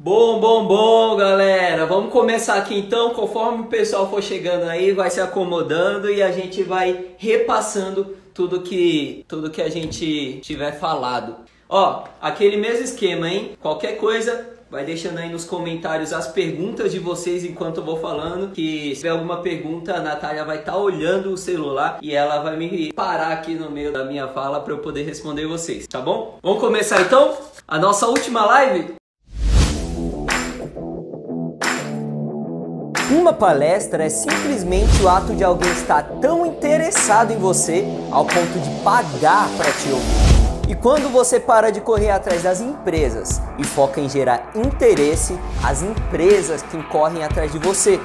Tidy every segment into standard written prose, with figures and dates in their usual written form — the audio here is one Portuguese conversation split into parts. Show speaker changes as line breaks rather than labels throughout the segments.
Bom, galera. Vamos começar aqui então. Conforme o pessoal for chegando aí, vai se acomodando e a gente vai repassando tudo que a gente tiver falado. Ó, aquele mesmo esquema, hein? Qualquer coisa, vai deixando aí nos comentários as perguntas de vocês enquanto eu vou falando. Que se tiver alguma pergunta, a Natália vai estar olhando o celular e ela vai me parar aqui no meio da minha fala para eu poder responder vocês, tá bom? Vamos começar então a nossa última live? Uma palestra é simplesmente o ato de alguém estar tão interessado em você ao ponto de pagar para te ouvir. E quando você para de correr atrás das empresas e foca em gerar interesse, as empresas que correm atrás de você.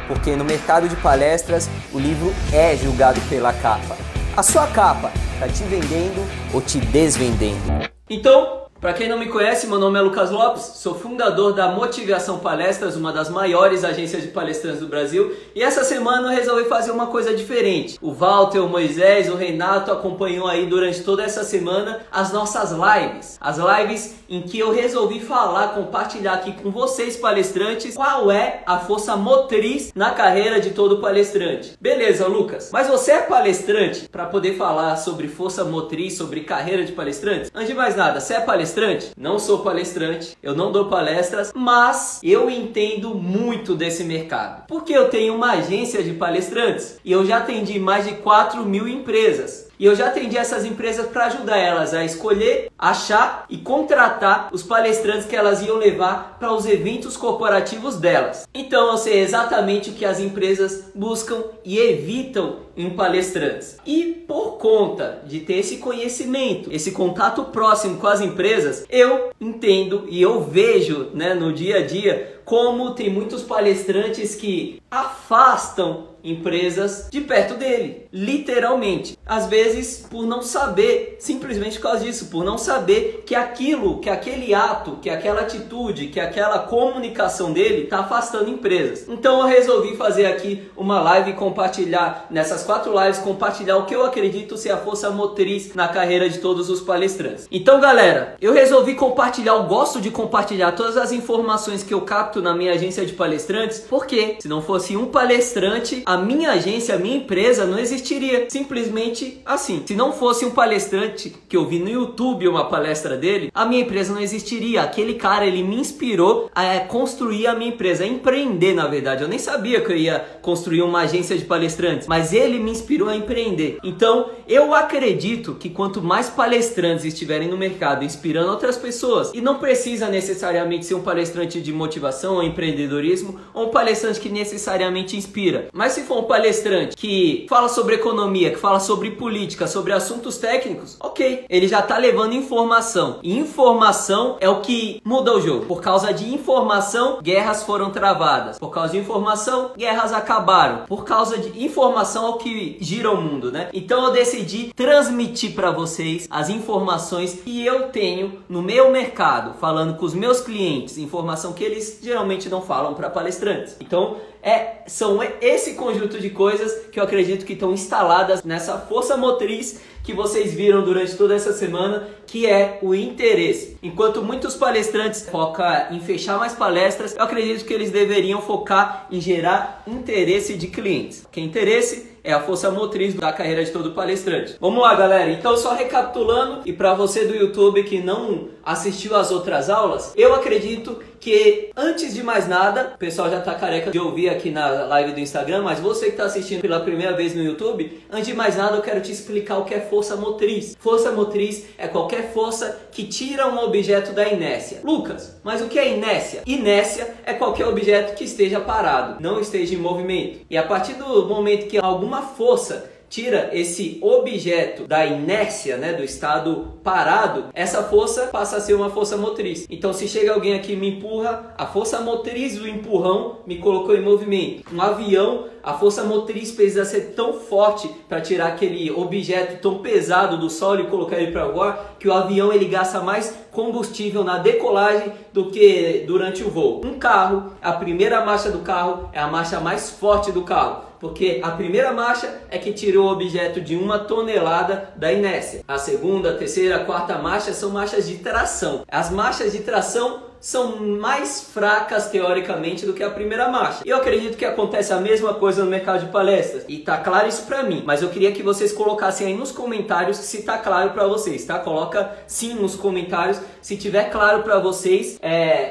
Porque no mercado de palestras, o livro é julgado pela capa. A sua capa está te vendendo ou te desvendendo? Então, para quem não me conhece, meu nome é Lucas Lopes, sou fundador da Motivação Palestras, uma das maiores agências de palestrantes do Brasil, e essa semana eu resolvi fazer uma coisa diferente. O Walter, o Moisés, o Renato acompanhou aí durante toda essa semana as nossas lives. As lives em que eu resolvi falar, compartilhar aqui com vocês palestrantes, qual é a força motriz na carreira de todo palestrante. Beleza, Lucas, mas você é palestrante para poder falar sobre força motriz, sobre carreira de palestrantes? Antes de mais nada, você é palestrante? Não sou palestrante, eu não dou palestras, mas eu entendo muito desse mercado. Porque eu tenho uma agência de palestrantes e eu já atendi mais de 4.000 empresas. E eu já atendi essas empresas para ajudar elas a escolher, achar e contratar os palestrantes que elas iam levar para os eventos corporativos delas. Então eu sei exatamente o que as empresas buscam e evitam em palestrantes. E por conta de ter esse conhecimento, esse contato próximo com as empresas, eu entendo e eu vejo, né, no dia a dia como tem muitos palestrantes que afastam empresas de perto dele, literalmente. Às vezes por não saber, simplesmente por causa disso, por não saber que aquilo, que aquele ato, que aquela atitude, que aquela comunicação dele está afastando empresas. Então eu resolvi fazer aqui uma live e compartilhar, nessas 4 lives, compartilhar o que eu acredito ser a força motriz na carreira de todos os palestrantes. Então, galera, eu resolvi compartilhar, eu gosto de compartilhar todas as informações que eu capto na minha agência de palestrantes, porque se não fosse um palestrante, a minha agência, a minha empresa não existiria. Simplesmente assim. Se não fosse um palestrante que eu vi no YouTube uma palestra dele, a minha empresa não existiria. Aquele cara, ele me inspirou a construir a minha empresa, a empreender, na verdade. Eu nem sabia que eu ia construir uma agência de palestrantes, mas ele me inspirou a empreender. Então, eu acredito que quanto mais palestrantes estiverem no mercado inspirando outras pessoas, e não precisa necessariamente ser um palestrante de motivação ou empreendedorismo, ou um palestrante que necessariamente inspira, mas se for um palestrante que fala sobre economia, que fala sobre política, sobre assuntos técnicos, ok, ele já está levando informação. E informação é o que muda o jogo. Por causa de informação, guerras foram travadas. Por causa de informação, guerras acabaram. Por causa de informação é o que gira o mundo, né? Então eu decidi transmitir para vocês as informações que eu tenho no meu mercado, falando com os meus clientes, informação que eles geralmente não falam para palestrantes. Então, são esse conjunto de coisas que eu acredito que estão instaladas nessa força motriz que vocês viram durante toda essa semana, que é o interesse. Enquanto muitos palestrantes focam em fechar mais palestras, eu acredito que eles deveriam focar em gerar interesse de clientes. Que interesse é a força motriz da carreira de todo palestrante. Vamos lá, galera. Então, só recapitulando, e para você do YouTube que não assistiu às outras aulas, eu acredito que, antes de mais nada, o pessoal já tá careca de ouvir aqui na live do Instagram, mas você que está assistindo pela primeira vez no YouTube, antes de mais nada eu quero te explicar o que é força motriz. Força motriz é qualquer força que tira um objeto da inércia. Lucas, mas o que é inércia? Inércia é qualquer objeto que esteja parado, não esteja em movimento. E a partir do momento que alguma força tira esse objeto da inércia, né, do estado parado, essa força passa a ser uma força motriz. Então, se chega alguém aqui e me empurra, a força motriz do empurrão me colocou em movimento. Um avião, a força motriz precisa ser tão forte para tirar aquele objeto tão pesado do solo e colocar ele para voar, que o avião ele gasta mais combustível na decolagem do que durante o voo. Um carro, a primeira marcha do carro é a marcha mais forte do carro, porque a primeira marcha é que tirou o objeto de 1 tonelada da inércia. A segunda, a terceira, a quarta marcha são marchas de tração. As marchas de tração são mais fracas teoricamente do que a primeira marcha. E eu acredito que acontece a mesma coisa no mercado de palestras. E tá claro isso pra mim, mas eu queria que vocês colocassem aí nos comentários se tá claro pra vocês, tá? Coloca sim nos comentários se tiver claro pra vocês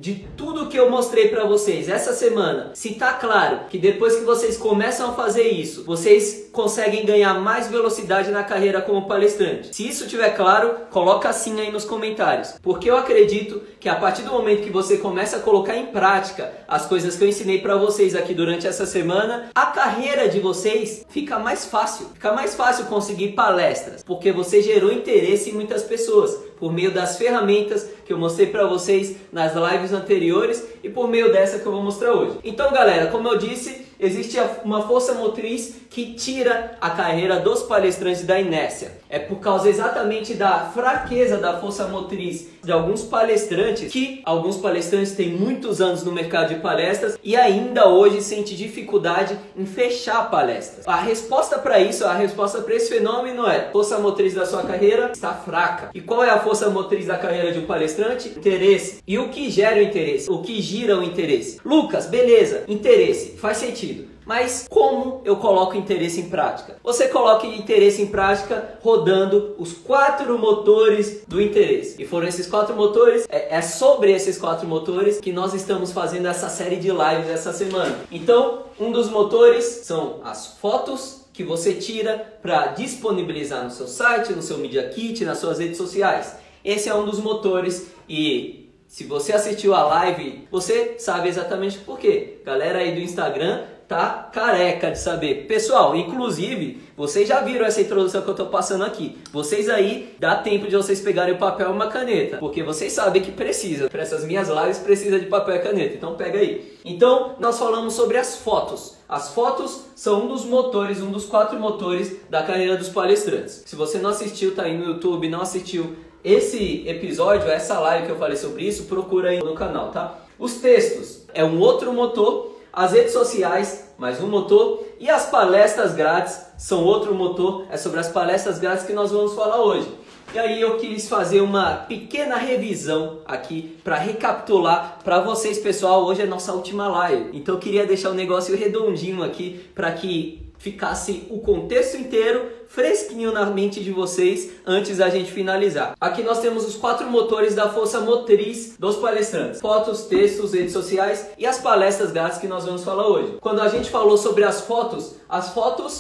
de tudo que eu mostrei pra vocês essa semana. Se tá claro que depois que vocês começam a fazer isso, vocês conseguem ganhar mais velocidade na carreira como palestrante. Se isso tiver claro, coloca sim aí nos comentários. Porque eu acredito que a partir do momento que você começa a colocar em prática as coisas que eu ensinei pra vocês aqui durante essa semana, a carreira de vocês fica mais fácil. Fica mais fácil conseguir palestras, porque você gerou interesse em muitas pessoas, por meio das ferramentas que eu mostrei pra vocês nas lives anteriores e por meio dessa que eu vou mostrar hoje. Então, galera, como eu disse, existe uma força motriz que tira a carreira dos palestrantes da inércia. É por causa exatamente da fraqueza da força motriz de alguns palestrantes, que alguns palestrantes têm muitos anos no mercado de palestras e ainda hoje sente dificuldade em fechar palestras. A resposta para isso, a resposta para esse fenômeno é: a força motriz da sua carreira está fraca. E qual é a força motriz da carreira de um palestrante? Interesse. E o que gera o interesse? O que gira o interesse? Lucas, beleza, interesse, faz sentido. Mas como eu coloco interesse em prática? Você coloca interesse em prática rodando os 4 motores do interesse. E foram esses 4 motores, é sobre esses 4 motores que nós estamos fazendo essa série de lives essa semana. Então, um dos motores são as fotos que você tira para disponibilizar no seu site, no seu Media Kit, nas suas redes sociais. Esse é um dos motores e se você assistiu a live, você sabe exatamente por quê. Galera aí do Instagram tá careca de saber. Pessoal, inclusive, vocês já viram essa introdução que eu tô passando aqui. Vocês aí, dá tempo de vocês pegarem o papel e uma caneta, porque vocês sabem que precisa. Para essas minhas lives precisa de papel e caneta, então pega aí. Então, nós falamos sobre as fotos. As fotos são um dos motores, um dos 4 motores da carreira dos palestrantes. Se você não assistiu, tá aí no YouTube, não assistiu esse episódio, essa live que eu falei sobre isso, procura aí no canal, tá? Os textos é um outro motor. As redes sociais, mais um motor, e as palestras grátis são outro motor. É sobre as palestras grátis que nós vamos falar hoje. E aí eu quis fazer uma pequena revisão aqui para recapitular para vocês, pessoal. Hoje é nossa última live, então eu queria deixar o negócio redondinho aqui para que ficasse o contexto inteiro fresquinho na mente de vocês antes da gente finalizar. Aqui nós temos os 4 motores da força motriz dos palestrantes: fotos, textos, redes sociais e as palestras grátis que nós vamos falar hoje. Quando a gente falou sobre as fotos,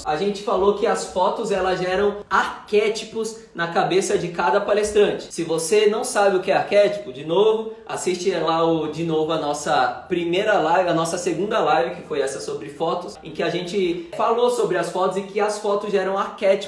a gente falou que as fotos elas geram arquétipos na cabeça de cada palestrante. Se você não sabe o que é arquétipo, de novo, assiste lá de novo a nossa primeira live, a nossa segunda live, que foi essa sobre fotos, em que a gente falou sobre as fotos e que as fotos geram arquétipos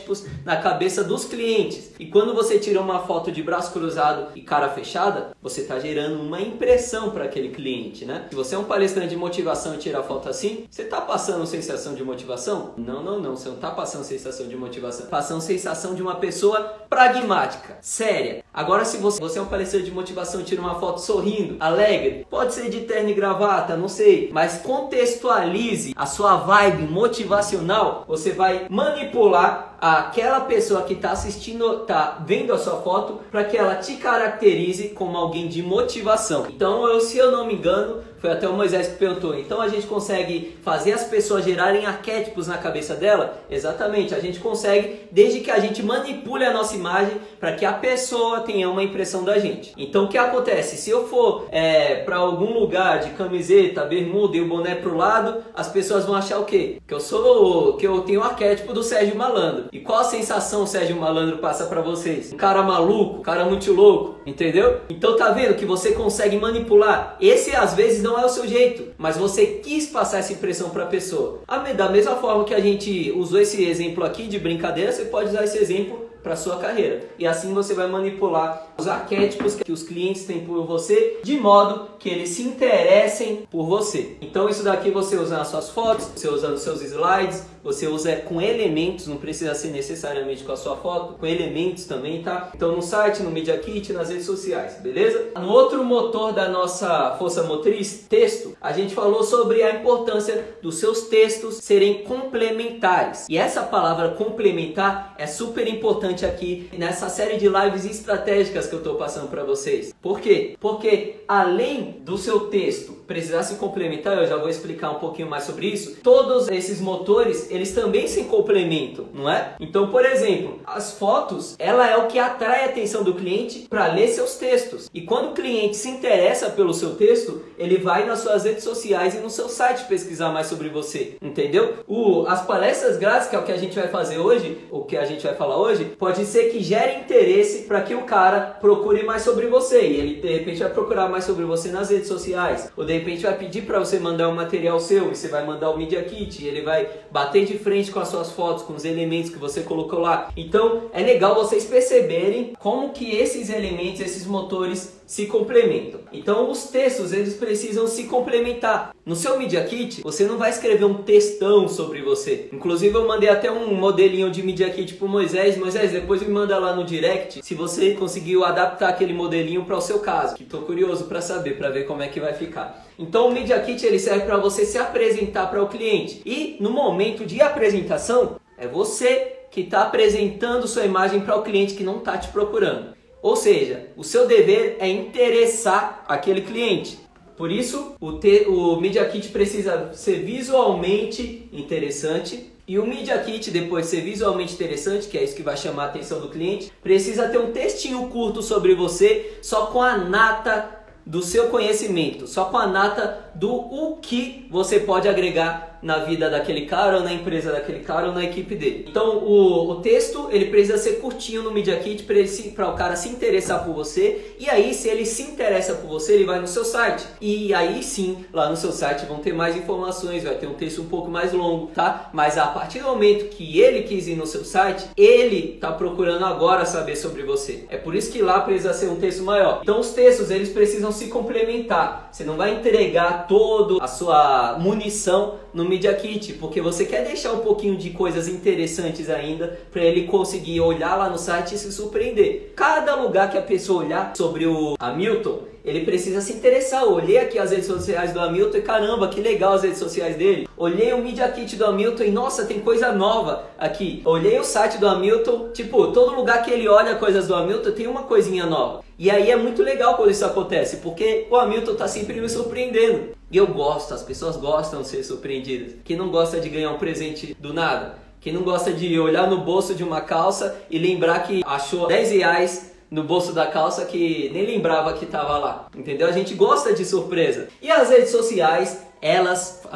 na cabeça dos clientes. E quando você tira uma foto de braço cruzado e cara fechada, você está gerando uma impressão para aquele cliente, né? Se você é um palestrante de motivação e tira a foto assim, você está passando sensação de motivação? Não, você não está passando sensação de motivação. Passando sensação de uma pessoa pragmática, séria. Agora, se você é um palestrante de motivação e tira uma foto sorrindo, alegre, pode ser de terno e gravata, não sei, mas contextualize a sua vibe motivacional, você vai manipular aquela pessoa que está assistindo, está vendo a sua foto, para que ela te caracterize como alguém de motivação. Então, se eu não me engano, foi até o Moisés que perguntou. Então a gente consegue fazer as pessoas gerarem arquétipos na cabeça dela? Exatamente, a gente consegue desde que a gente manipule a nossa imagem para que a pessoa tenha uma impressão da gente. Então o que acontece? Se eu for para algum lugar de camiseta, bermuda e o boné pro lado, as pessoas vão achar o quê? Que eu tenho o arquétipo do Sérgio Malandro. E qual a sensação o Sérgio Malandro passa para vocês? Um cara maluco, um cara muito louco, entendeu? Então tá vendo que você consegue manipular? Esse às vezes não é o seu jeito, mas você quis passar essa impressão para a pessoa. Da mesma forma que a gente usou esse exemplo aqui de brincadeira, você pode usar esse exemplo para sua carreira. E assim você vai manipular os arquétipos que os clientes têm por você, de modo que eles se interessem por você. Então isso daqui você usa nas suas fotos, você usa nos seus slides, você usa com elementos, não precisa ser necessariamente com a sua foto, com elementos também, tá? Então no site, no Media Kit, nas redes sociais, beleza? No outro motor da nossa força motriz, texto, a gente falou sobre a importância dos seus textos serem complementares. E essa palavra complementar é super importante aqui nessa série de lives estratégicas que eu estou passando para vocês. Por quê? Porque além do seu texto precisar se complementar, eu já vou explicar um pouquinho mais sobre isso, todos esses motores, eles também se complementam, não é? Então, por exemplo, as fotos, ela é o que atrai a atenção do cliente para ler seus textos. E quando o cliente se interessa pelo seu texto, ele vai nas suas redes sociais e no seu site pesquisar mais sobre você, entendeu? As palestras grátis, que é o que a gente vai fazer hoje, o que a gente vai falar hoje, pode ser que gere interesse para que o cara procure mais sobre você. E ele, de repente, vai procurar mais sobre você nas redes sociais. Ou, de repente, vai pedir para você mandar um material seu e você vai mandar o Media Kit. E ele vai bater de frente com as suas fotos, com os elementos que você colocou lá. Então, é legal vocês perceberem como que esses elementos, esses motores se complementam. Então os textos, eles precisam se complementar. No seu Media Kit, você não vai escrever um textão sobre você. Inclusive eu mandei até um modelinho de Media Kit pro Moisés. Moisés, depois me manda lá no direct se você conseguiu adaptar aquele modelinho para o seu caso, que tô curioso para saber, para ver como é que vai ficar. Então o Media Kit, ele serve para você se apresentar para o cliente. E no momento de apresentação, é você que está apresentando sua imagem para o cliente que não está te procurando. Ou seja, o seu dever é interessar aquele cliente. Por isso, o Media Kit precisa ser visualmente interessante. E o Media Kit, depois de ser visualmente interessante, que é isso que vai chamar a atenção do cliente, precisa ter um textinho curto sobre você, só com a nata do seu conhecimento, só com a nata do o que você pode agregar na vida daquele cara, ou na empresa daquele cara, ou na equipe dele. Então o texto, ele precisa ser curtinho no Media Kit para o cara se interessar por você. E aí, se ele se interessa por você, ele vai no seu site. E aí sim, lá no seu site vão ter mais informações, vai ter um texto um pouco mais longo, tá? Mas a partir do momento que ele quis ir no seu site, ele tá procurando agora saber sobre você. É por isso que lá precisa ser um texto maior. Então os textos, eles precisam se complementar. Você não vai entregar toda a sua munição no Media Kit, porque você quer deixar um pouquinho de coisas interessantes ainda para ele conseguir olhar lá no site e se surpreender. Cada lugar que a pessoa olhar sobre o Hamilton, ele precisa se interessar. Eu olhei aqui as redes sociais do Hamilton e caramba, que legal as redes sociais dele. Olhei o Media Kit do Hamilton e nossa, tem coisa nova aqui. Olhei o site do Hamilton, tipo, todo lugar que ele olha coisas do Hamilton tem uma coisinha nova. E aí é muito legal quando isso acontece, porque o Hamilton tá sempre me surpreendendo. E eu gosto, as pessoas gostam de ser surpreendidas. Quem não gosta de ganhar um presente do nada? Quem não gosta de olhar no bolso de uma calça e lembrar que achou 10 reais no bolso da calça que nem lembrava que estava lá, entendeu? A gente gosta de surpresa. E as redes sociais,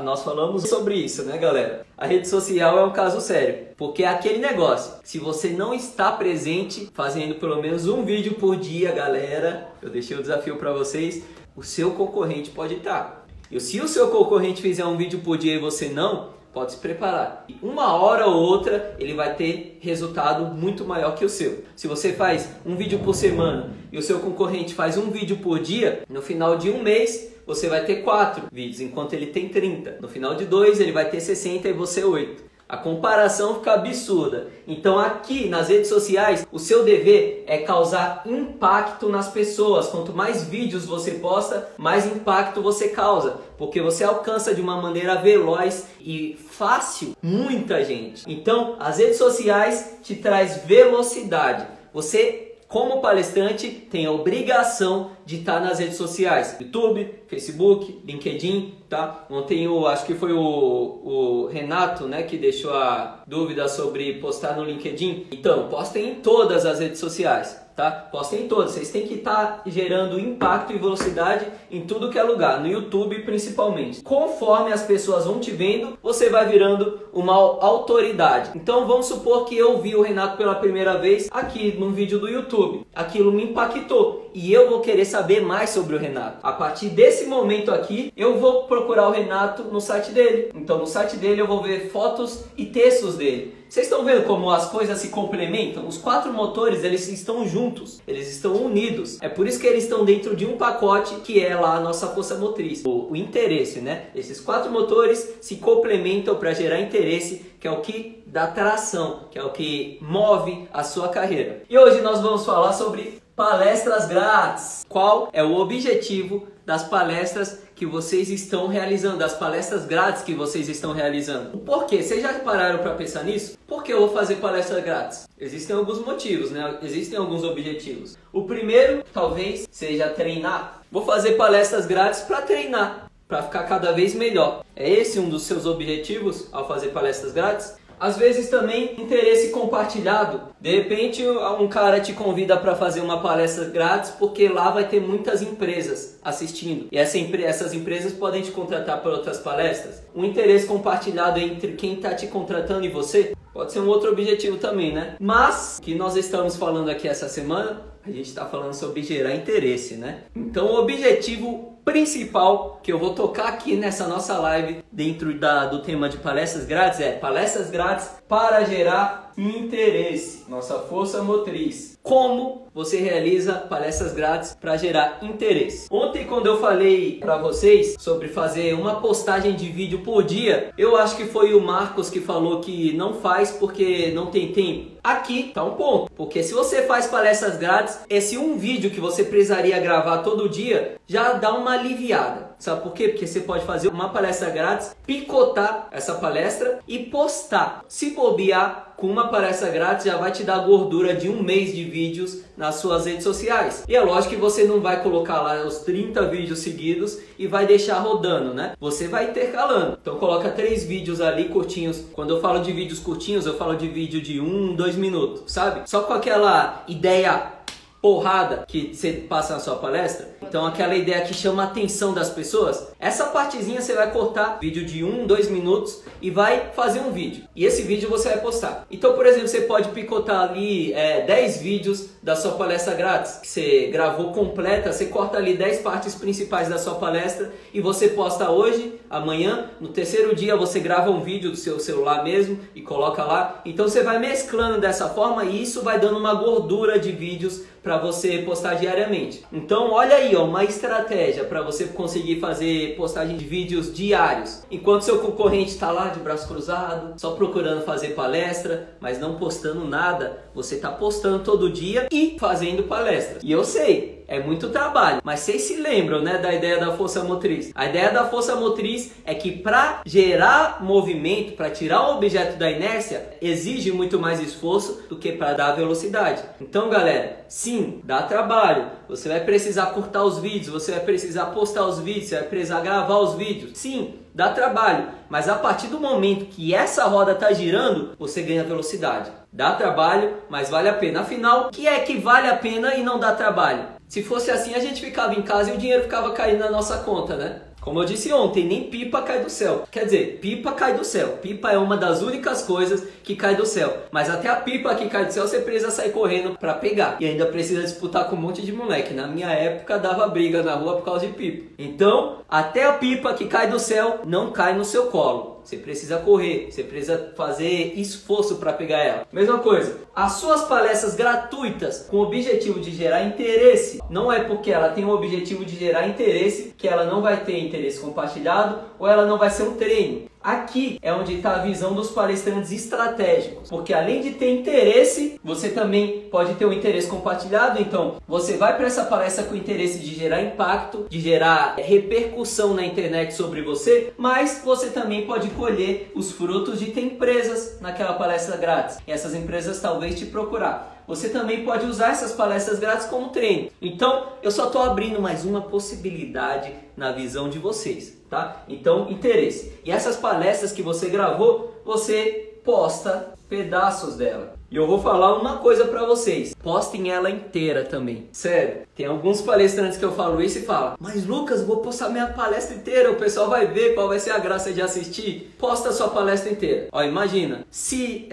nós falamos sobre isso, né, galera? A rede social é um caso sério, porque é aquele negócio, se você não está presente, fazendo pelo menos um vídeo por dia, galera, eu deixei o desafio para vocês, o seu concorrente pode estar. E se o seu concorrente fizer um vídeo por dia e você não, pode se preparar. E uma hora ou outra ele vai ter resultado muito maior que o seu. Se você faz um vídeo por semana e o seu concorrente faz um vídeo por dia, no final de um mês você vai ter 4 vídeos, enquanto ele tem 30. No final de 2 ele vai ter 60 e você 8. A comparação fica absurda. Então aqui nas redes sociais, o seu dever é causar impacto nas pessoas. Quanto mais vídeos você posta, mais impacto você causa. Porque você alcança de uma maneira veloz e fácil muita gente. Então as redes sociais te traz velocidade. Você, como palestrante, tem a obrigação de estar nas redes sociais. YouTube, Facebook, LinkedIn, tá? Ontem acho que foi o Renato, né, que deixou a dúvida sobre postar no LinkedIn. Então, postem em todas as redes sociais, tá? Postem em todas. Vocês têm que estar gerando impacto e velocidade em tudo que é lugar, no YouTube principalmente. Conforme as pessoas vão te vendo, você vai virando uma autoridade. Então, vamos supor que eu vi o Renato pela primeira vez aqui num vídeo do YouTube. Aquilo me impactou. e eu vou querer saber mais sobre o Renato. A partir desse momento aqui, eu vou procurar o Renato no site dele. Então no site dele eu vou ver fotos e textos dele. Vocês estão vendo como as coisas se complementam? Os 4 motores, eles estão juntos, eles estão unidos. É por isso que eles estão dentro de um pacote que é lá a nossa força motriz, o interesse, né? Esses 4 motores se complementam para gerar interesse, que é o que dá tração, que é o que move a sua carreira. E hoje nós vamos falar sobre palestras grátis. Qual é o objetivo das palestras que vocês estão realizando, das palestras grátis que vocês estão realizando? Por quê? Vocês já pararam para pensar nisso? Por que eu vou fazer palestra grátis? Existem alguns motivos, né? Existem alguns objetivos. O primeiro, talvez, seja treinar. Vou fazer palestras grátis para treinar, para ficar cada vez melhor. É esse um dos seus objetivos ao fazer palestras grátis? Às vezes também interesse compartilhado. De repente um cara te convida para fazer uma palestra grátis porque lá vai ter muitas empresas assistindo. E essas empresas podem te contratar para outras palestras. Um interesse compartilhado entre quem está te contratando e você pode ser um outro objetivo também, né? Mas o que nós estamos falando aqui essa semana, a gente está falando sobre gerar interesse, né? Então o objetivo principal que eu vou tocar aqui nessa nossa live dentro do tema de palestras grátis é palestras grátis para gerar interesse, nossa força motriz. Como você realiza palestras grátis para gerar interesse? Ontem, quando eu falei para vocês sobre fazer uma postagem de vídeo por dia, eu acho que foi o Marcos que falou que não faz porque não tem tempo. Aqui tá um ponto, porque se você faz palestras grátis, esse um vídeo que você precisaria gravar todo dia já dá uma aliviada. Sabe por quê? Porque você pode fazer uma palestra grátis, picotar essa palestra e postar. Se bobear, com uma palestra grátis já vai te dar gordura de um mês de vídeos nas suas redes sociais. E é lógico que você não vai colocar lá os 30 vídeos seguidos e vai deixar rodando, né? Você vai intercalando. Então coloca 3 vídeos ali curtinhos. Quando eu falo de vídeos curtinhos, eu falo de vídeo de 1, 2 minutos, sabe? Só com aquela ideia porrada que você passa na sua palestra. Então aquela ideia que chama a atenção das pessoas, essa partezinha você vai cortar, vídeo de 1, 2 minutos e vai fazer um vídeo. E esse vídeo você vai postar. Então, por exemplo, você pode picotar ali 10 vídeos da sua palestra grátis, que você gravou completa, você corta ali 10 partes principais da sua palestra e você posta hoje, amanhã, no terceiro dia você grava um vídeo do seu celular mesmo e coloca lá. Então você vai mesclando dessa forma e isso vai dando uma gordura de vídeos para você postar diariamente. Então olha aí, ó, uma estratégia para você conseguir fazer postagem de vídeos diários. Enquanto seu concorrente está lá de braço cruzado, só procurando fazer palestra, mas não postando nada, você está postando todo dia e fazendo palestra. E eu sei, é muito trabalho, mas vocês se lembram, né, da ideia da força motriz? A ideia da força motriz é que para gerar movimento, para tirar o objeto da inércia, exige muito mais esforço do que para dar velocidade. Então, galera, sim, dá trabalho. Você vai precisar cortar os vídeos, você vai precisar postar os vídeos, você vai precisar gravar os vídeos. Sim, dá trabalho, mas a partir do momento que essa roda está girando, você ganha velocidade. Dá trabalho, mas vale a pena. Afinal, o que é que vale a pena e não dá trabalho? Se fosse assim, a gente ficava em casa e o dinheiro ficava caindo na nossa conta, né? Como eu disse ontem, nem pipa cai do céu. Quer dizer, pipa cai do céu. Pipa é uma das únicas coisas que cai do céu. Mas até a pipa que cai do céu, você precisa sair correndo para pegar. E ainda precisa disputar com um monte de moleque. Na minha época, dava briga na rua por causa de pipa. Então, até a pipa que cai do céu não cai no seu colo. Você precisa correr, você precisa fazer esforço para pegar ela. Mesma coisa, as suas palestras gratuitas com o objetivo de gerar interesse, não é porque ela tem o objetivo de gerar interesse que ela não vai ter interesse compartilhado ou ela não vai ser um treino. Aqui é onde está a visão dos palestrantes estratégicos, porque além de ter interesse, você também pode ter um interesse compartilhado. Então, você vai para essa palestra com o interesse de gerar impacto, de gerar repercussão na internet sobre você, mas você também pode colher os frutos de ter empresas naquela palestra grátis. E essas empresas talvez te procurar. Você também pode usar essas palestras grátis como treino. Então, eu só estou abrindo mais uma possibilidade na visão de vocês, tá? Então, interesse. E essas palestras que você gravou, você posta pedaços dela. E eu vou falar uma coisa pra vocês, postem ela inteira também. Sério, tem alguns palestrantes que eu falo isso e falam: mas Lucas, vou postar minha palestra inteira, o pessoal vai ver qual vai ser a graça de assistir. Posta a sua palestra inteira. Ó, imagina, se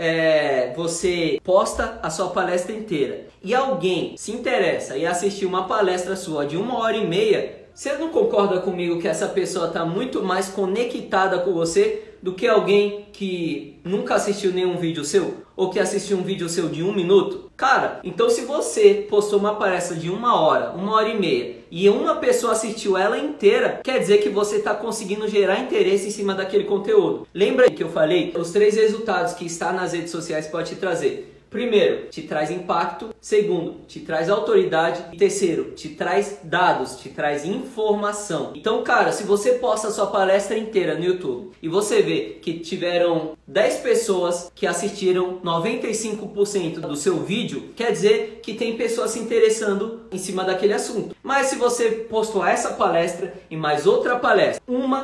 você posta a sua palestra inteira e alguém se interessa e assistir uma palestra sua de 1h30, você não concorda comigo que essa pessoa está muito mais conectada com você do que alguém que nunca assistiu nenhum vídeo seu? Ou que assistiu um vídeo seu de 1 minuto? Cara, então se você postou uma palestra de 1 hora, 1h30 e uma pessoa assistiu ela inteira, quer dizer que você está conseguindo gerar interesse em cima daquele conteúdo. Lembra que eu falei? Os 3 resultados que está nas redes sociais pode te trazer. Primeiro, te traz impacto. Segundo, te traz autoridade. E terceiro, te traz dados, te traz informação. Então, cara, se você posta a sua palestra inteira no YouTube e você vê que tiveram 10 pessoas que assistiram 95% do seu vídeo, quer dizer que tem pessoas se interessando em cima daquele assunto. Mas se você postou essa palestra e mais outra palestra,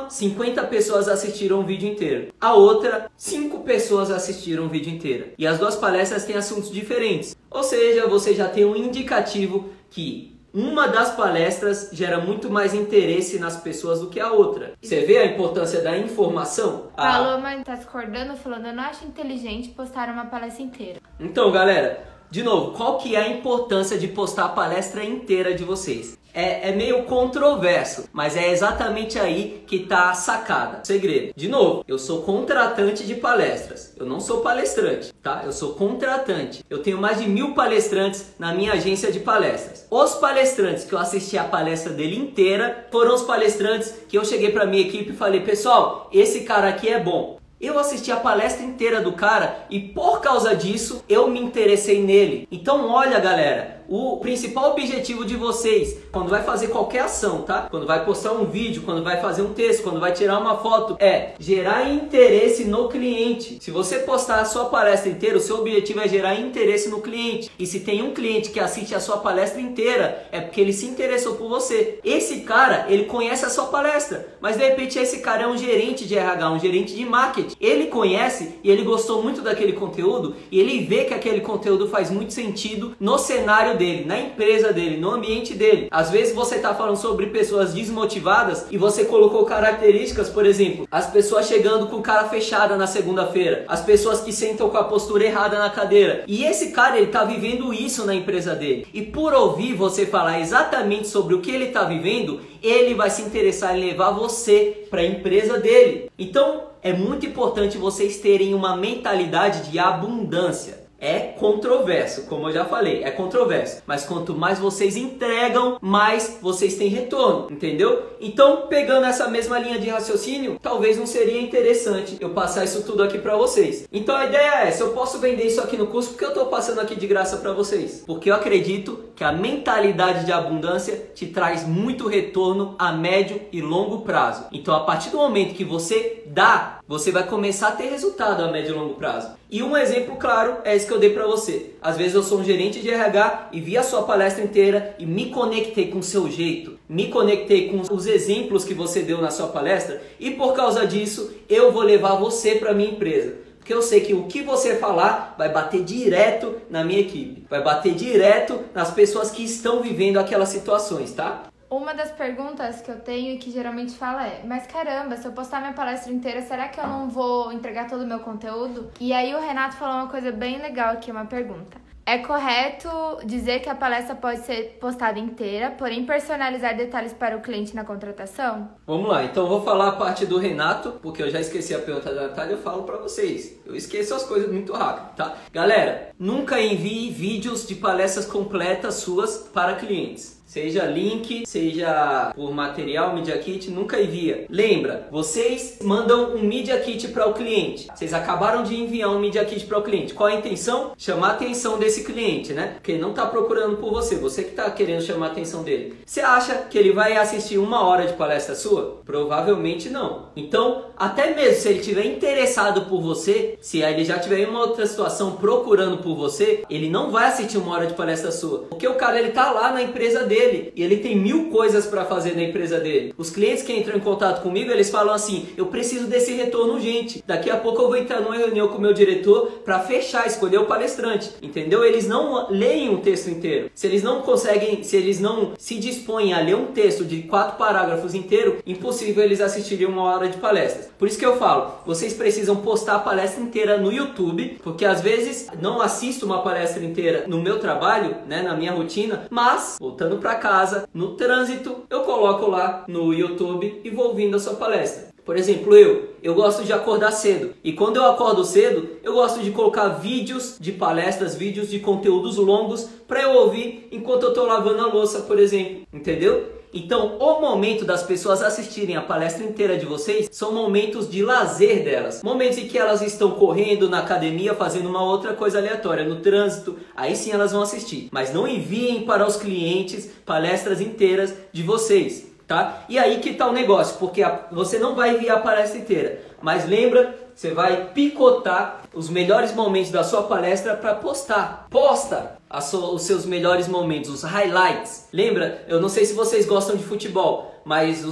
50 pessoas assistiram o vídeo inteiro. A outra, 5 pessoas assistiram o vídeo inteiro. E as 2 palestras têm assuntos diferentes. Ou seja, você já tem um indicativo que uma das palestras gera muito mais interesse nas pessoas do que a outra. Você vê a importância da informação?
Falou, mas tá discordando, falando, eu não acho inteligente postar uma palestra inteira.
Então, galera, de novo, qual que é a importância de postar a palestra inteira de vocês? É meio controverso, mas é exatamente aí que tá a sacada, o segredo. De novo, eu sou contratante de palestras, eu não sou palestrante, tá? Eu sou contratante. Eu tenho mais de 1000 palestrantes na minha agência de palestras. Os palestrantes que eu assisti a palestra dele inteira foram os palestrantes que eu cheguei pra minha equipe e falei: pessoal, esse cara aqui é bom. Eu assisti a palestra inteira do cara e por causa disso eu me interessei nele. Então olha, galera, o principal objetivo de vocês, quando vai fazer qualquer ação, tá? Quando vai postar um vídeo, quando vai fazer um texto, quando vai tirar uma foto, é gerar interesse no cliente. Se você postar a sua palestra inteira, o seu objetivo é gerar interesse no cliente. E se tem um cliente que assiste a sua palestra inteira, é porque ele se interessou por você. Esse cara, ele conhece a sua palestra, mas de repente esse cara é um gerente de RH, um gerente de marketing. Ele conhece e ele gostou muito daquele conteúdo e ele vê que aquele conteúdo faz muito sentido no cenário dele, na empresa dele, no ambiente dele. Às vezes você está falando sobre pessoas desmotivadas e você colocou características, por exemplo, as pessoas chegando com cara fechada na segunda-feira, as pessoas que sentam com a postura errada na cadeira. E esse cara, ele está vivendo isso na empresa dele. E por ouvir você falar exatamente sobre o que ele está vivendo, ele vai se interessar em levar você para a empresa dele. Então, é muito importante vocês terem uma mentalidade de abundância. É controverso, como eu já falei, é controverso. Mas quanto mais vocês entregam, mais vocês têm retorno, entendeu? Então, pegando essa mesma linha de raciocínio, talvez não seria interessante eu passar isso tudo aqui pra vocês. Então a ideia é essa: eu posso vender isso aqui no curso porque eu tô passando aqui de graça pra vocês. Porque eu acredito que a mentalidade de abundância te traz muito retorno a médio e longo prazo. Então, a partir do momento que você dá, você vai começar a ter resultado a médio e longo prazo. E um exemplo claro é esse que eu dei pra você. Às vezes eu sou um gerente de RH e vi a sua palestra inteira e me conectei com o seu jeito, me conectei com os exemplos que você deu na sua palestra e por causa disso eu vou levar você para minha empresa. Porque eu sei que o que você falar vai bater direto na minha equipe, vai bater direto nas pessoas que estão vivendo aquelas situações, tá?
Uma das perguntas que eu tenho e que geralmente fala é: mas caramba, se eu postar minha palestra inteira, será que eu não vou entregar todo o meu conteúdo? E aí o Renato falou uma coisa bem legal aqui, uma pergunta. É correto dizer que a palestra pode ser postada inteira, porém personalizar detalhes para o cliente na contratação?
Vamos lá, então eu vou falar a parte do Renato, porque eu já esqueci a pergunta da Natália, eu falo pra vocês. Eu esqueço as coisas muito rápido, tá? Galera, nunca envie vídeos de palestras completas suas para clientes. Seja link, seja por material, Media Kit, nunca envia. Lembra, vocês mandam um Media Kit para o cliente. Vocês acabaram de enviar um Media Kit para o cliente. Qual a intenção? Chamar a atenção desse cliente, né? Porque ele não está procurando por você, você que está querendo chamar a atenção dele. Você acha que ele vai assistir 1 hora de palestra sua? Provavelmente não. Então, até mesmo se ele estiver interessado por você, se ele já tiver em uma outra situação procurando por você, ele não vai assistir 1 hora de palestra sua. Porque o cara, ele tá lá na empresa dele. ele e ele tem 1000 coisas para fazer na empresa dele. Os clientes que entram em contato comigo, eles falam assim, eu preciso desse retorno urgente. Daqui a pouco eu vou entrar numa reunião com o meu diretor para fechar, escolher o palestrante. Entendeu? Eles não leem um texto inteiro. Se eles não conseguem, se eles não se dispõem a ler um texto de 4 parágrafos inteiro, impossível eles assistirem 1 hora de palestras. Por isso que eu falo, vocês precisam postar a palestra inteira no YouTube, porque às vezes não assisto uma palestra inteira no meu trabalho, né, na minha rotina, mas voltando para casa, no trânsito, eu coloco lá no YouTube e vou ouvindo a sua palestra. Por exemplo, eu gosto de acordar cedo. E quando eu acordo cedo, eu gosto de colocar vídeos de palestras, vídeos de conteúdos longos para eu ouvir enquanto eu estou lavando a louça, por exemplo. Entendeu? Então, o momento das pessoas assistirem a palestra inteira de vocês são momentos de lazer delas. Momentos em que elas estão correndo na academia, fazendo uma outra coisa aleatória, no trânsito. Aí sim elas vão assistir. Mas não enviem para os clientes palestras inteiras de vocês. Tá? E aí que tá o negócio, porque você não vai enviar a palestra inteira, mas lembra, você vai picotar os melhores momentos da sua palestra para postar. Posta os seus melhores momentos, os highlights. Lembra, eu não sei se vocês gostam de futebol, mas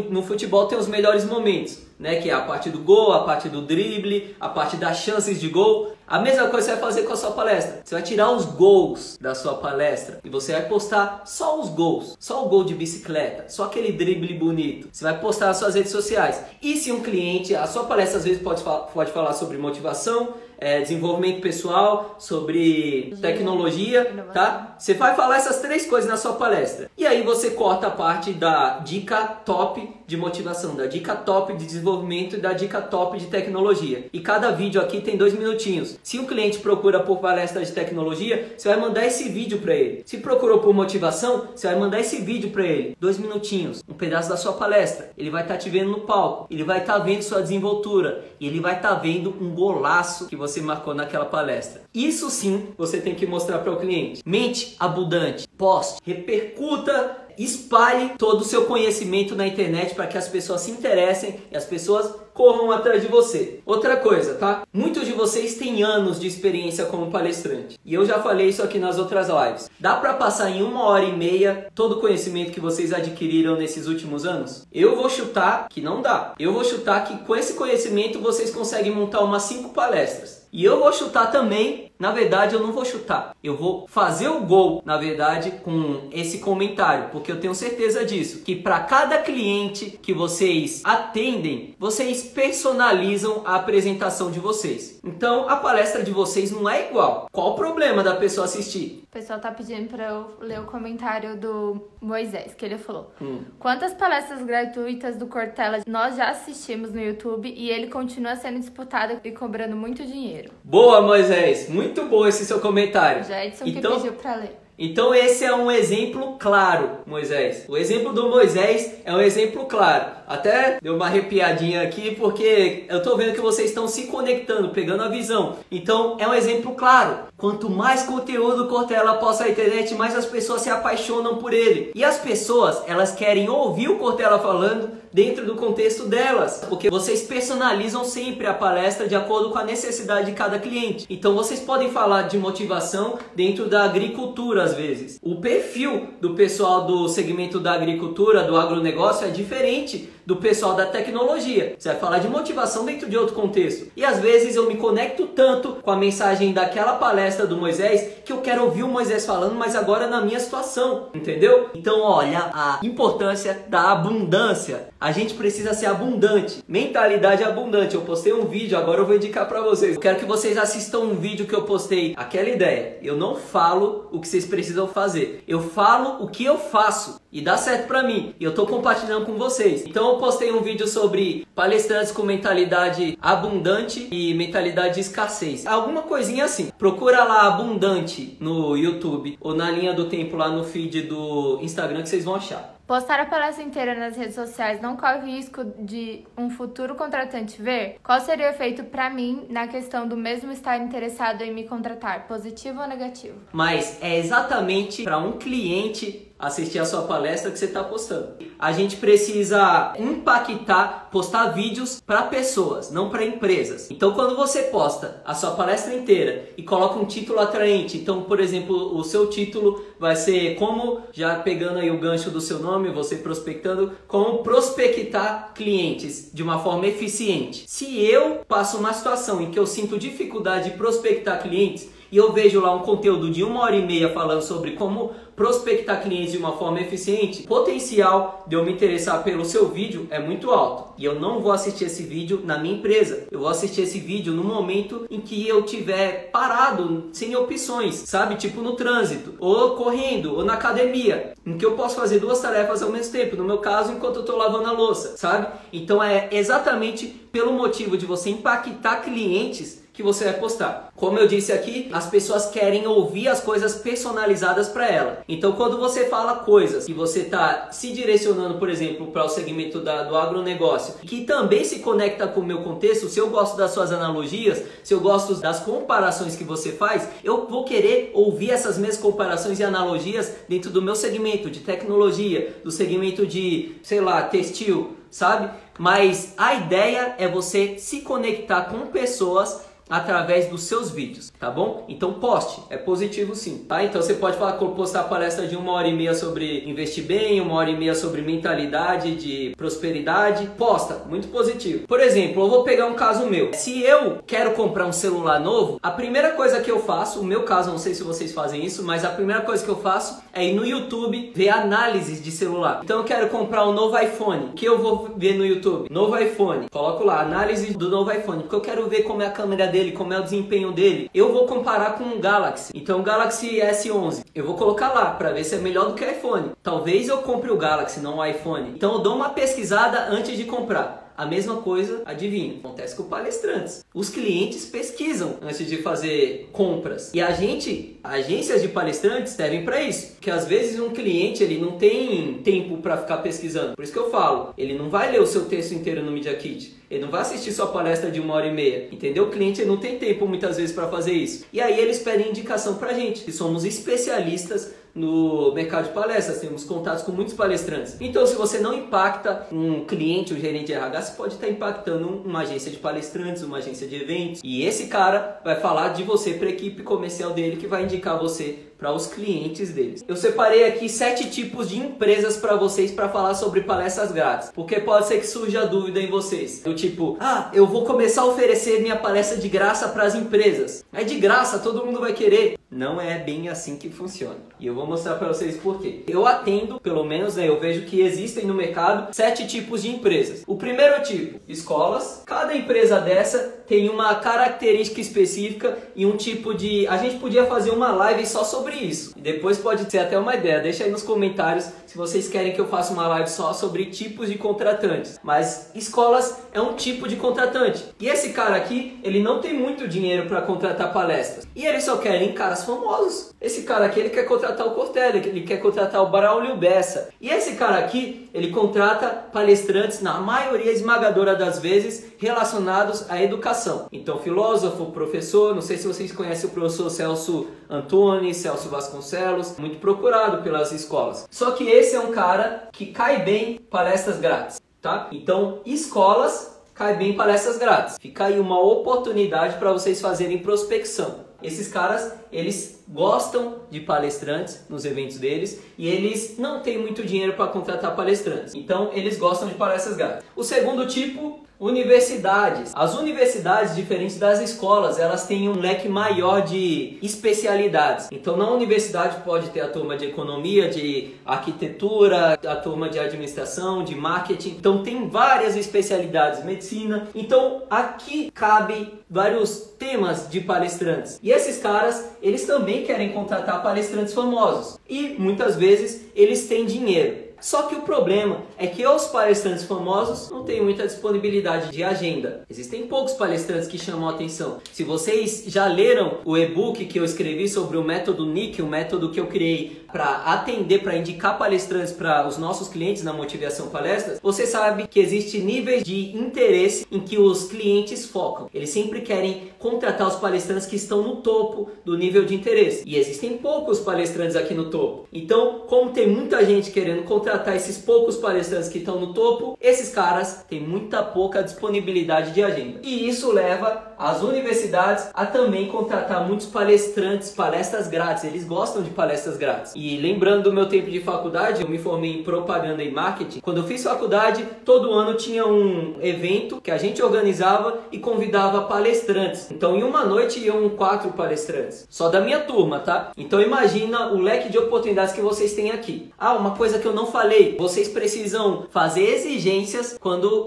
no futebol tem os melhores momentos, né? Que é a parte do gol, a parte do drible, a parte das chances de gol. A mesma coisa você vai fazer com a sua palestra. Você vai tirar os gols da sua palestra e você vai postar só os gols. Só o gol de bicicleta, só aquele drible bonito. Você vai postar nas suas redes sociais. E se um cliente, a sua palestra às vezes pode falar sobre motivação, desenvolvimento pessoal, sobre tecnologia, tá? Você vai falar essas 3 coisas na sua palestra. E aí você corta a parte da dica top de motivação, da dica top de desenvolvimento e da dica top de tecnologia. E cada vídeo aqui tem 2 minutinhos. Se um cliente procura por palestra de tecnologia, você vai mandar esse vídeo para ele. Se procurou por motivação, você vai mandar esse vídeo para ele. 2 minutinhos, um pedaço da sua palestra. Ele vai estar te vendo no palco, ele vai estar vendo sua desenvoltura e ele vai estar vendo um golaço que você marcou naquela palestra. Isso sim você tem que mostrar para o cliente. Mente abundante, poste, repercuta, espalhe todo o seu conhecimento na internet para que as pessoas se interessem e as pessoas corram atrás de você. Outra coisa, tá? Muitos de vocês têm anos de experiência como palestrante. E eu já falei isso aqui nas outras lives. Dá para passar em 1h30 todo o conhecimento que vocês adquiriram nesses últimos anos? Eu vou chutar que não dá. Eu vou chutar que com esse conhecimento vocês conseguem montar umas 5 palestras. E eu vou chutar também, na verdade eu não vou chutar, eu vou fazer o gol, na verdade, com esse comentário, porque eu tenho certeza disso, que para cada cliente que vocês atendem, vocês personalizam a apresentação de vocês. Então a palestra de vocês não é igual. Qual o problema da pessoa assistir?
O pessoal tá pedindo para eu ler o comentário do Moisés, que ele falou: quantas palestras gratuitas do Cortella nós já assistimos no YouTube e ele continua sendo disputado e cobrando muito dinheiro.
Boa, Moisés! Muito bom esse seu comentário.
Já Edson que pediu para ler.
Então esse é um exemplo claro, Moisés. O exemplo do Moisés é um exemplo claro. Até deu uma arrepiadinha aqui porque eu tô vendo que vocês estão se conectando, pegando a visão. Então é um exemplo claro. Quanto mais conteúdo o Cortella posta na internet, mais as pessoas se apaixonam por ele. E as pessoas, elas querem ouvir o Cortella falando dentro do contexto delas, porque vocês personalizam sempre a palestra de acordo com a necessidade de cada cliente. Então vocês podem falar de motivação dentro da agricultura às vezes. O perfil do pessoal do segmento da agricultura, do agronegócio é diferente do pessoal da tecnologia. Você vai falar de motivação dentro de outro contexto. E às vezes eu me conecto tanto com a mensagem daquela palestra do Moisés que eu quero ouvir o Moisés falando, mas agora na minha situação, entendeu? Então olha a importância da abundância. A gente precisa ser abundante. Mentalidade abundante. Eu postei um vídeo, agora eu vou indicar pra vocês. Eu quero que vocês assistam um vídeo que eu postei. Aquela ideia. Eu não falo o que vocês precisam fazer. Eu falo o que eu faço. E dá certo pra mim. E eu tô compartilhando com vocês. Então eu postei um vídeo sobre palestrantes com mentalidade abundante e mentalidade de escassez. Alguma coisinha assim. Procura lá abundante no YouTube ou na linha do tempo lá no feed do Instagram que vocês vão achar.
Postar a palestra inteira nas redes sociais não corre o risco de um futuro contratante ver? Qual seria o efeito para mim na questão do mesmo estar interessado em me contratar, positivo ou negativo?
Mas é exatamente para um cliente assistir a sua palestra que você está postando. A gente precisa impactar, postar vídeos para pessoas, não para empresas. Então quando você posta a sua palestra inteira e coloca um título atraente, então por exemplo, o seu título vai ser como, já pegando aí o gancho do seu nome, você prospectando, como prospectar clientes de uma forma eficiente. Se eu passo uma situação em que eu sinto dificuldade de prospectar clientes, e eu vejo lá um conteúdo de 1h30 falando sobre como prospectar clientes de uma forma eficiente, o potencial de eu me interessar pelo seu vídeo é muito alto. E eu não vou assistir esse vídeo na minha empresa. Eu vou assistir esse vídeo no momento em que eu tiver parado, sem opções, sabe? Tipo no trânsito, ou correndo, ou na academia, em que eu posso fazer 2 tarefas ao mesmo tempo. No meu caso, enquanto eu estou lavando a louça, sabe? Então é exatamente pelo motivo de você impactar clientes que você vai postar. Como eu disse aqui, as pessoas querem ouvir as coisas personalizadas para ela. Então quando você fala coisas que você está se direcionando, por exemplo, para o segmento do agronegócio, que também se conecta com o meu contexto, se eu gosto das suas analogias, se eu gosto das comparações que você faz, eu vou querer ouvir essas mesmas comparações e analogias dentro do meu segmento de tecnologia, do segmento de, sei lá, textil, sabe? Mas a ideia é você se conectar com pessoas através dos seus vídeos, tá bom? Então poste, é positivo sim, tá? Então você pode postar palestra de 1h30 sobre investir bem, 1h30 sobre mentalidade de prosperidade, posta, muito positivo. Por exemplo, eu vou pegar um caso meu. Se eu quero comprar um celular novo, a primeira coisa que eu faço, o meu caso, não sei se vocês fazem isso, mas a primeira coisa que eu faço é ir no YouTube ver análises de celular. Então eu quero comprar um novo iPhone, o que eu vou ver no YouTube? Novo iPhone, coloco lá, análise do novo iPhone, porque eu quero ver como é a câmera dele, como é o desempenho dele. Eu vou comparar com um Galaxy. Então o Galaxy S11, eu vou colocar lá para ver se é melhor do que o iPhone. Talvez eu compre o Galaxy, não o iPhone. Então eu dou uma pesquisada antes de comprar. A mesma coisa, adivinha, acontece com palestrantes. Os clientes pesquisam antes de fazer compras. E agências de palestrantes servem para isso. Porque às vezes um cliente ele não tem tempo para ficar pesquisando. Por isso que eu falo, ele não vai ler o seu texto inteiro no Media Kit. Ele não vai assistir sua palestra de 1h30, entendeu? O cliente não tem tempo muitas vezes para fazer isso. E aí eles pedem indicação para a gente, que somos especialistas no mercado de palestras, temos contatos com muitos palestrantes. Então se você não impacta um cliente, um gerente de RH, você pode estar impactando uma agência de palestrantes, uma agência de eventos. E esse cara vai falar de você para a equipe comercial dele, que vai indicar você para os clientes deles. Eu separei aqui 7 tipos de empresas para vocês para falar sobre palestras grátis, porque pode ser que surja dúvida em vocês. Do tipo, eu vou começar a oferecer minha palestra de graça para as empresas. É de graça, todo mundo vai querer. Não é bem assim que funciona. E eu vou mostrar para vocês por quê. Eu atendo, pelo menos, eu vejo que existem no mercado 7 tipos de empresas. O primeiro tipo, escolas. Cada empresa dessa tem uma característica específica e um tipo de... A gente podia fazer uma live só sobre isso. E depois pode ser até uma ideia. Deixa aí nos comentários se vocês querem que eu faça uma live só sobre tipos de contratantes. Mas escolas é um tipo de contratante. E esse cara aqui, ele não tem muito dinheiro para contratar palestras. E ele só quer caras famosos. Esse cara aqui, ele quer contratar o Cortella, ele quer contratar o Braulio Bessa. E esse cara aqui, ele contrata palestrantes, na maioria esmagadora das vezes, relacionados à educação. Então, filósofo, professor, não sei se vocês conhecem o professor Celso Antoni, Celso Vasconcelos, muito procurado pelas escolas. Só que esse é um cara que cai bem palestras grátis, tá? Então, escolas cai bem palestras grátis. Fica aí uma oportunidade para vocês fazerem prospecção. Esses caras, eles gostam de palestrantes nos eventos deles e eles não têm muito dinheiro para contratar palestrantes. Então, eles gostam de palestras grátis. O segundo tipo, universidades. As universidades, diferentes das escolas, elas têm um leque maior de especialidades. Então, na universidade pode ter a turma de economia, de arquitetura, a turma de administração, de marketing. Então, tem várias especialidades, medicina. Então, aqui cabe vários temas de palestrantes. E esses caras, eles também querem contratar palestrantes famosos. E, muitas vezes, eles têm dinheiro. Só que o problema é que os palestrantes famosos não têm muita disponibilidade de agenda. Existem poucos palestrantes que chamam a atenção. Se vocês já leram o e-book que eu escrevi sobre o método NIC, o método que eu criei para atender, para indicar palestrantes para os nossos clientes na Motivação Palestras, você sabe que existe níveis de interesse em que os clientes focam. Eles sempre querem contratar os palestrantes que estão no topo do nível de interesse. E existem poucos palestrantes aqui no topo. Então, como tem muita gente querendo contratar esses poucos palestrantes que estão no topo, esses caras têm muita pouca disponibilidade de agenda. E isso leva as universidades a também contratar muitos palestrantes, palestras grátis. Eles gostam de palestras grátis. E lembrando do meu tempo de faculdade, eu me formei em propaganda e marketing. Quando eu fiz faculdade, todo ano tinha um evento que a gente organizava e convidava palestrantes. Então em uma noite iam 4 palestrantes. Só da minha turma, tá? Então imagina o leque de oportunidades que vocês têm aqui. Ah, uma coisa que eu não falei. Vocês precisam fazer exigências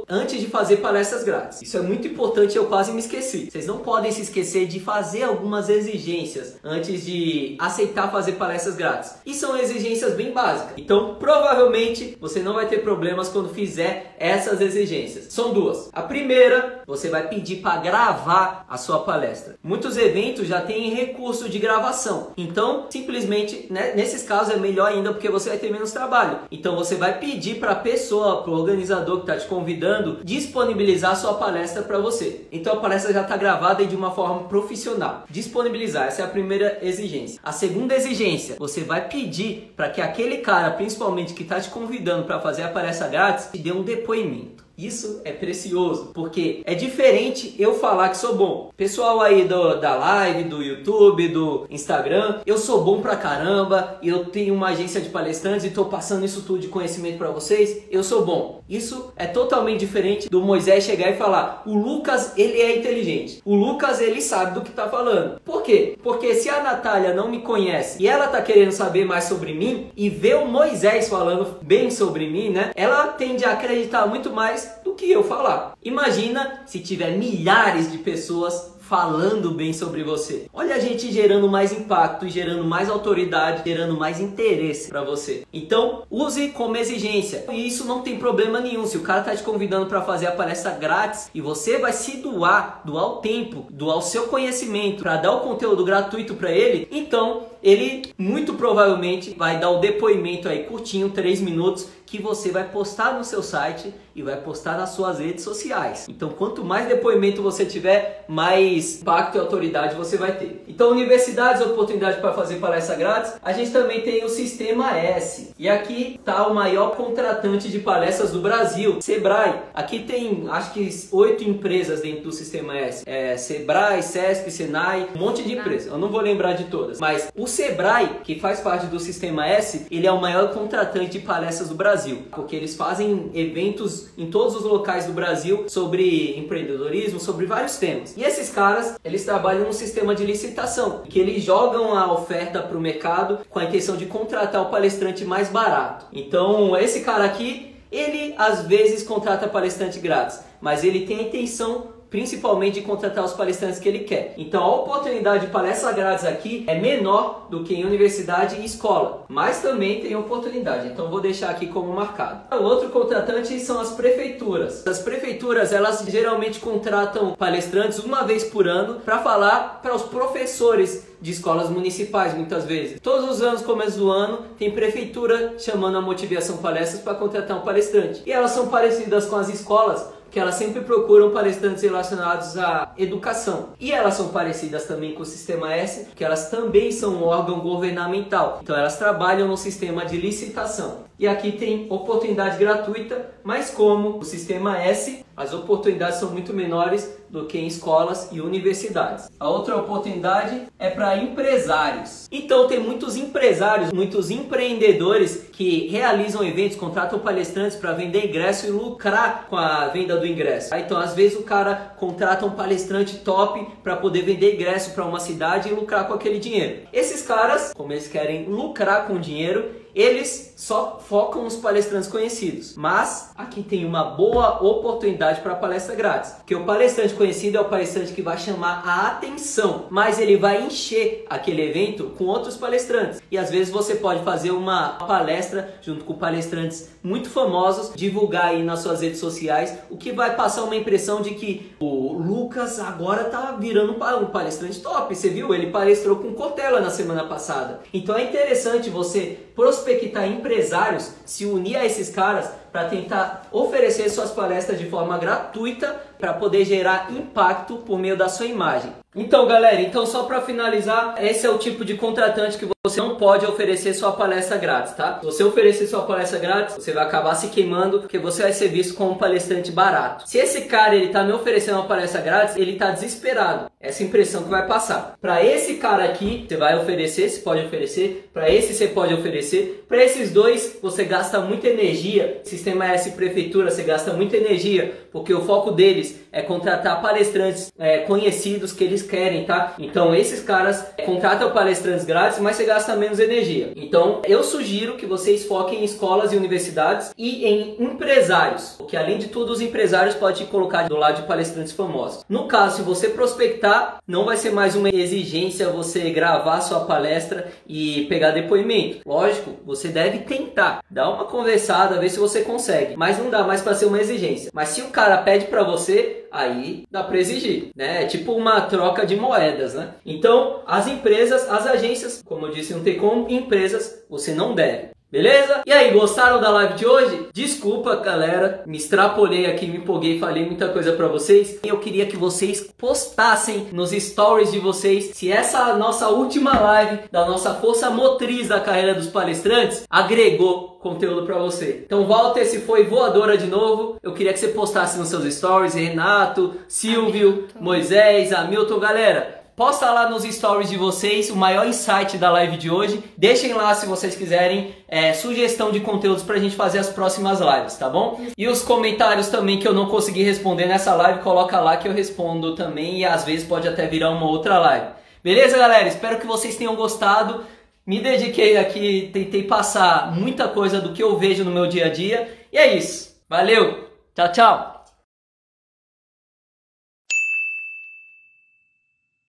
antes de fazer palestras grátis. Isso é muito importante, eu quase me esqueci. Vocês não podem se esquecer de fazer algumas exigências antes de aceitar fazer palestras grátis. E são exigências bem básicas. Então, provavelmente, você não vai ter problemas quando fizer essas exigências. São 2. A primeira, você vai pedir para gravar a sua palestra. Muitos eventos já têm recurso de gravação. Então, simplesmente, né, nesses casos é melhor ainda porque você vai ter menos trabalho. Então, você vai pedir para a pessoa, para o organizador que está te convidando, disponibilizar a sua palestra para você. Então, a palestra já está gravada e de uma forma profissional. Disponibilizar, essa é a primeira exigência. A segunda exigência, você vai pedir para que aquele cara, principalmente que está te convidando para fazer a palestra grátis, te dê um depoimento. Isso é precioso, porque é diferente eu falar que sou bom. Pessoal aí da live, do YouTube, do Instagram, eu sou bom pra caramba, eu tenho uma agência de palestrantes e tô passando isso tudo de conhecimento pra vocês, eu sou bom. Isso é totalmente diferente do Moisés chegar e falar, o Lucas, ele é inteligente. O Lucas, ele sabe do que tá falando. Por quê? Porque se a Natália não me conhece e ela tá querendo saber mais sobre mim e vê o Moisés falando bem sobre mim, né? Ela tende a acreditar muito mais do que eu falar. Imagina se tiver milhares de pessoas falando bem sobre você. Olha a gente gerando mais impacto, gerando mais autoridade, gerando mais interesse para você. Então, use como exigência. E isso não tem problema nenhum. Se o cara tá te convidando para fazer a palestra grátis e você vai se doar o tempo, doar o seu conhecimento para dar o conteúdo gratuito para ele, então ele muito provavelmente vai dar o depoimento aí curtinho, 3 minutos, que você vai postar no seu site e vai postar nas suas redes sociais. Então, quanto mais depoimento você tiver, mais impacto e autoridade você vai ter. Então, universidades, oportunidade para fazer palestra grátis. A gente também tem o Sistema S. E aqui está o maior contratante de palestras do Brasil, Sebrae. Aqui tem, acho que 8 empresas dentro do Sistema S. Sebrae, Sesc, Senai, um monte de empresas. Eu não vou lembrar de todas. Mas o Sebrae, que faz parte do Sistema S, ele é o maior contratante de palestras do Brasil. Porque eles fazem eventos em todos os locais do Brasil sobre empreendedorismo, sobre vários temas. E esses caras, eles trabalham num sistema de licitação, que eles jogam a oferta para o mercado com a intenção de contratar o palestrante mais barato. Então, esse cara aqui, ele às vezes contrata palestrante grátis, mas ele tem a intenção principalmente de contratar os palestrantes que ele quer. Então a oportunidade de palestra grátis aqui é menor do que em universidade e escola, mas também tem oportunidade, então vou deixar aqui como marcado. O outro contratante são as prefeituras. As prefeituras, elas geralmente contratam palestrantes uma vez por ano para falar para os professores de escolas municipais, muitas vezes. Todos os anos, começo do ano, tem prefeitura chamando a Motivação Palestras para contratar um palestrante. E elas são parecidas com as escolas, que elas sempre procuram palestrantes relacionados à educação. E elas são parecidas também com o Sistema S, que elas também são um órgão governamental. Então elas trabalham no sistema de licitação. E aqui tem oportunidade gratuita, mas como o Sistema S, as oportunidades são muito menores do que em escolas e universidades. A outra oportunidade é para empresários. Então tem muitos empresários, muitos empreendedores que realizam eventos, contratam palestrantes para vender ingresso e lucrar com a venda do ingresso. Então às vezes o cara contrata um palestrante top para poder vender ingresso para uma cidade e lucrar com aquele dinheiro. Esses caras, como eles querem lucrar com o dinheiro, eles só focam nos palestrantes conhecidos. Mas aqui tem uma boa oportunidade para palestra grátis, porque o palestrante conhecido é o palestrante que vai chamar a atenção, mas ele vai encher aquele evento com outros palestrantes. E às vezes você pode fazer uma palestra junto com palestrantes muito famosos, divulgar aí nas suas redes sociais, o que vai passar uma impressão de que o Lucas agora tá virando um palestrante top. Você viu? Ele palestrou com Cortella na semana passada. Então é interessante você prospectar empresários, se unir a esses caras para tentar oferecer suas palestras de forma gratuita para poder gerar impacto por meio da sua imagem. Então, galera, só para finalizar, esse é o tipo de contratante que você não pode oferecer sua palestra grátis, tá? Se você oferecer sua palestra grátis, você vai acabar se queimando, porque você vai ser visto como um palestrante barato. Se esse cara ele tá me oferecendo uma palestra grátis, ele tá desesperado. Essa impressão que vai passar. Para esse cara aqui, você vai oferecer, você pode oferecer. Para esse você pode oferecer. Para esses dois, você gasta muita energia. Sistema S Prefeitura, você gasta muita energia, porque o foco deles é contratar palestrantes conhecidos que eles querem, tá? Então esses caras contratam palestrantes grátis, mas você gasta menos energia. Então eu sugiro que vocês foquem em escolas e universidades e em empresários, porque além de tudo os empresários podem te colocar do lado de palestrantes famosos. No caso, se você prospectar, não vai ser mais uma exigência você gravar sua palestra e pegar depoimento. Lógico, você deve tentar, dar uma conversada, ver se você consegue, mas não dá mais para ser uma exigência. Mas se o cara pede para você, aí dá para exigir, né? É tipo uma troca de moedas, né? Então, as empresas, as agências, como eu disse, não tem como, empresas você não deve. Beleza? E aí, gostaram da live de hoje? Desculpa, galera, me extrapolei aqui, me empolguei, falei muita coisa pra vocês. Eu queria que vocês postassem nos stories de vocês se essa nossa última live da nossa força motriz da carreira dos palestrantes agregou conteúdo pra você. Então, Walter, se foi voadora de novo, eu queria que você postasse nos seus stories, Renato, Silvio, Moisés, Hamilton, galera. Posta lá nos stories de vocês o maior insight da live de hoje. Deixem lá se vocês quiserem sugestão de conteúdos pra gente fazer as próximas lives, tá bom? E os comentários também que eu não consegui responder nessa live, coloca lá que eu respondo também e às vezes pode até virar uma outra live. Beleza, galera? Espero que vocês tenham gostado. Me dediquei aqui, tentei passar muita coisa do que eu vejo no meu dia a dia. E é isso. Valeu! Tchau, tchau!